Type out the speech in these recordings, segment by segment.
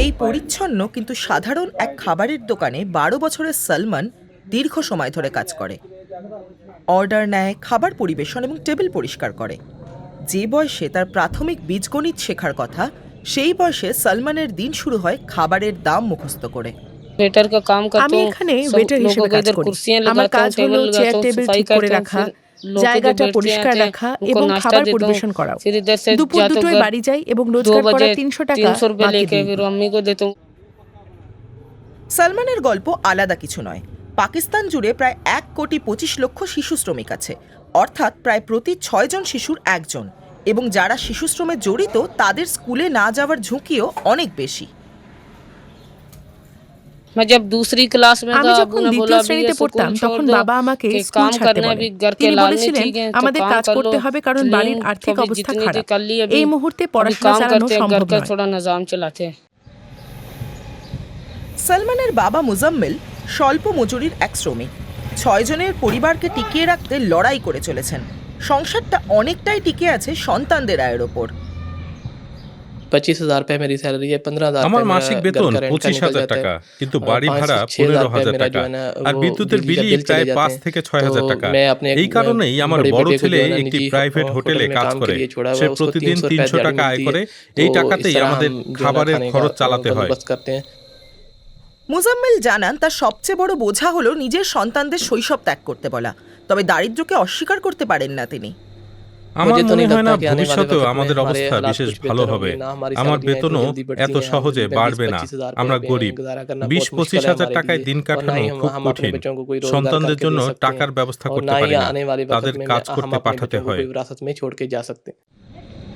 এই পরিচ্ছন্ন কিন্তু সাধারণ এক খাবারের দোকানে ১২ বছরের সলমন দীর্ঘ সময় ধরে কাজ করে। অর্ডার নেয়, খাবার পরিবেশন এবং টেবিল পরিষ্কার করে। যে বয়সে তার প্রাথমিক বীজগণিত শেখার কথা, সেই বয়সে সলমনের দিন শুরু হয় খাবারের দাম মুখস্থ করে। আমি এখানে ওয়েটার হিসেবে কাজ করি। আমার কাজ হলো চেয়ার টেবিল ঠিক করে রাখা, জায়গাটা পরিষ্কার রাখা এবং খাবার পরিবেশন করা। দুপুর দুটোয় বাড়ি যাই এবং রোজগার করা ৩০০ টাকা মাকে দিই। সলমনের গল্প আলাদা কিছু নয়। পাকিস্তান জুড়ে প্রায় ১,২৫,০০,০০০ শিশু শ্রমিক আছে, অর্থাৎ প্রায় প্রতি ৬ জন শিশুর একজন। এবং যারা শিশু শ্রমে জড়িত তাদের স্কুলে না যাওয়ার ঝুঁকিও অনেক বেশি। আমি যখন দ্বিতীয় শ্রেণীতে পড়তাম তখন বাবা আমাকে স্কুল ছাড়তে বলে। তিনি বলেছিলেন আমাদের কাজ করতে হবে কারণ বাড়ির আর্থিক অবস্থা খারাপ। এই মুহূর্তে পড়াশোনা চালানো সম্ভব নয়। সলমনের বাবা মুজাম্মেল স্বল্প মজুরির এক শ্রমিক। ৬ জনের পরিবারকে টিকিয়ে রাখতে লড়াই করে চলেছেন। সংসারটা অনেকটাই টিকে আছে সন্তানদের আয়ের ওপর। 25,000 रुपए मेरी सैलरी है, 15,000 আমার মাসিক বেতন 25,000 টাকা, কিন্তু বাড়ি ভাড়া 15,000 টাকা আর বিদ্যুতের বিলই প্রায় 5 থেকে 6,000 টাকা। এই কারণেই আমার বড় ছেলে একটি প্রাইভেট হোটেলে কাজ করে। সে প্রতিদিন 300 টাকা আয় করে। এই টাকাতেই আমাদের খাবারের খরচ চালাতে হয়। মুজাম্মেল জানান তার সবচেয়ে বড় বোঝা হলো নিজের সন্তানদের শৈশব ত্যাগ করতে বলা। তবে দারিদ্র্যকে অস্বীকার করতে পারেন না তিনি। আমার মনে হয় না ভবিষ্যতেও আমাদের অবস্থা বিশেষ ভালো হবে। আমার বেতনও এত সহজে বাড়বে না। আমরা গরিব। 20-25 হাজার টাকায় দিন কাটানো খুব কঠিন। সন্তানদের জন্য টাকার ব্যবস্থা করতে পারি না, তাদের কাজ করতে পাঠাতে হয়।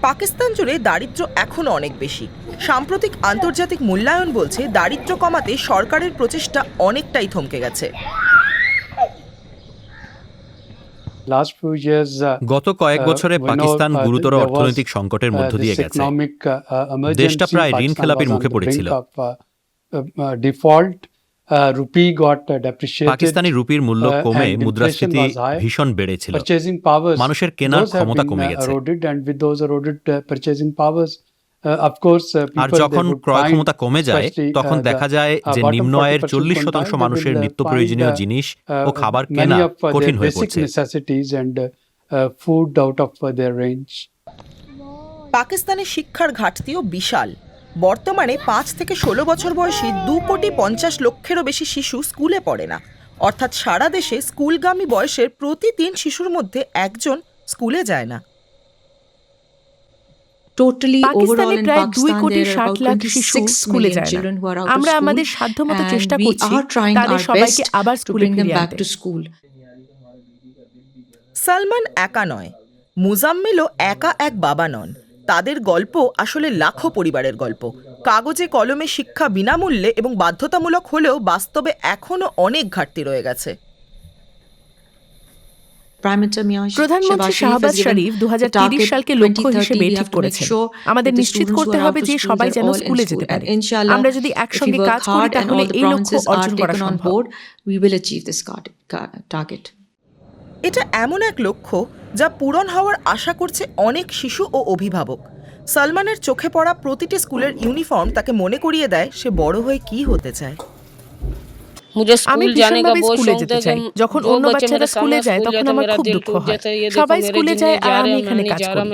পাকিস্তান জুড়ে দারিদ্র্য এখনো অনেক বেশি। সাম্প্রতিক আন্তর্জাতিক মূল্যায়ন বলছে দারিদ্র্য কমাতে সরকারের প্রচেষ্টা অনেকটাই থমকে গেছে। গত কয়েক বছরে পাকিস্তান গুরুতর অর্থনৈতিক সংকটের মধ্য দিয়ে গেছে। দেশটা প্রায় ঋণ খেলাপির মুখে পড়েছিল। পাকিস্তানি রুপির মূল্য কমে মুদ্রাস্ফীতি ভীষণ বেড়েছিল। মানুষের কেনার ক্ষমতা কমে গেছে। আর যখন ক্রয় ক্ষমতা কমে যায় তখন দেখা যায় যে নিম্ন আয়ের 40% মানুষের নিত্য প্রয়োজনীয় জিনিস ও খাবার কেনা কঠিন হয়ে পড়ছে। পাকিস্তানের শিক্ষার ঘাটতিও বিশাল। বর্তমানে 5 থেকে 16 বছর বয়সী 2,50,00,000-এরও বেশি শিশু স্কুলে পড়ে না। অর্থাৎ সারা দেশে স্কুলগামী বয়সের প্রতি 3 শিশুর মধ্যে একজন স্কুলে যায় না। পাকিস্তানে প্রায় 2,60,00,000 শিশু স্কুলে যায় না। আমরা আমাদের সাধ্যমতো চেষ্টা করছি তাদের সবাইকে আবার স্কুলে ফিরিয়ে আনতে। সলমন একা নয়, মুজাম্মেলও একা এক বাবা নন। তাদের গল্প আসলে লাখো পরিবারের গল্প। কাগজে কলমে শিক্ষা বিনামূল্যে এবং বাধ্যতামূলক হলেও বাস্তবে এখনো অনেক ঘাটতি রয়ে গেছে। প্রধানমন্ত্রী শাহবাজ শরীফ 2030 সালকে লক্ষ্য হিসেবে ঠিক করেছেন। আমাদের নিশ্চিত করতে হবে যে সবাই যেন স্কুলে যেতে পারে। আমরা যদি একসঙ্গে কাজ করি তাহলে এই লক্ষ্য অর্জন করা সম্ভব। এটা এমন এক লক্ষ্য যা পূরণ হওয়ার আশা করছে অনেক শিশু ও অভিভাবক। সলমনের চোখে পড়া প্রতিটি স্কুলের ইউনিফর্ম তাকে মনে করিয়ে দেয় সে বড় হয়ে কি হতে চায়। আমি ভীষণভাবে স্কুলে যেতে চাই। যখন অন্য বাচ্চারা স্কুলে যায় তখন আমার খুব দুঃখ হয়। সবাই স্কুলে যায় আর আমি এখানে কাজ করি।